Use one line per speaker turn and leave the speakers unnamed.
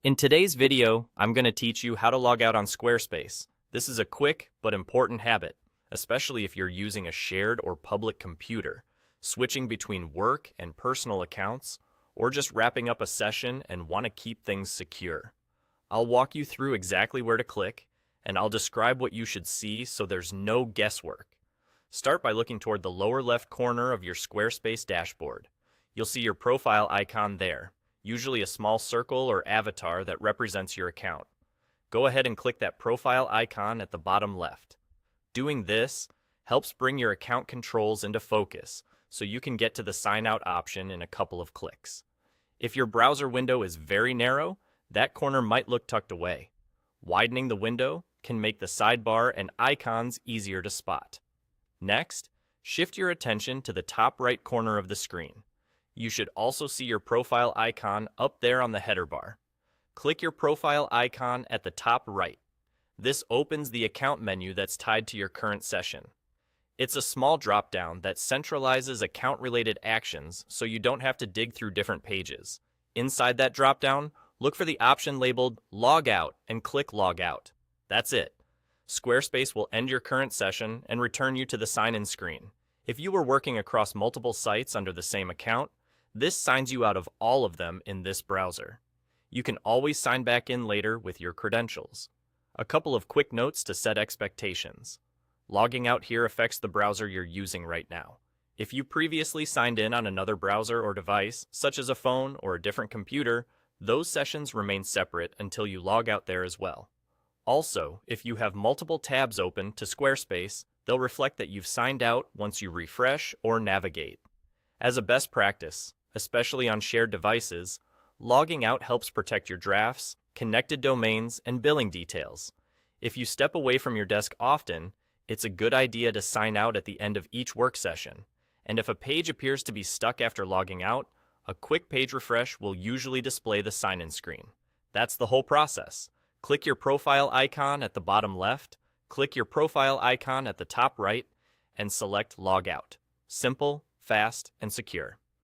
In today's video, I'm going to teach you how to log out on Squarespace. This is a quick but important habit, especially if you're using a shared or public computer, switching between work and personal accounts, or just wrapping up a session and want to keep things secure. I'll walk you through exactly where to click, and I'll describe what you should see so there's no guesswork. Start by looking toward the lower left corner of your Squarespace dashboard. You'll see your profile icon there, usually a small circle or avatar that represents your account. Go ahead and click that profile icon at the bottom left. Doing this helps bring your account controls into focus so you can get to the sign out option in a couple of clicks. If your browser window is very narrow, that corner might look tucked away. Widening the window can make the sidebar and icons easier to spot. Next, shift your attention to the top right corner of the screen. You should also see your profile icon up there on the header bar. Click your profile icon at the top right. This opens the account menu that's tied to your current session. It's a small drop-down that centralizes account-related actions so you don't have to dig through different pages. Inside that drop-down, look for the option labeled Log Out and click Log Out. That's it. Squarespace will end your current session and return you to the sign-in screen. If you were working across multiple sites under the same account, this signs you out of all of them in this browser. You can always sign back in later with your credentials. A couple of quick notes to set expectations. Logging out here affects the browser you're using right now. If you previously signed in on another browser or device, such as a phone or a different computer, those sessions remain separate until you log out there as well. Also, if you have multiple tabs open to Squarespace, they'll reflect that you've signed out once you refresh or navigate. As a best practice, especially on shared devices, logging out helps protect your drafts, connected domains, and billing details. If you step away from your desk often, it's a good idea to sign out at the end of each work session. And if a page appears to be stuck after logging out, a quick page refresh will usually display the sign-in screen. That's the whole process. Click your profile icon at the bottom left, click your profile icon at the top right, and select Log Out. Simple, fast, and secure.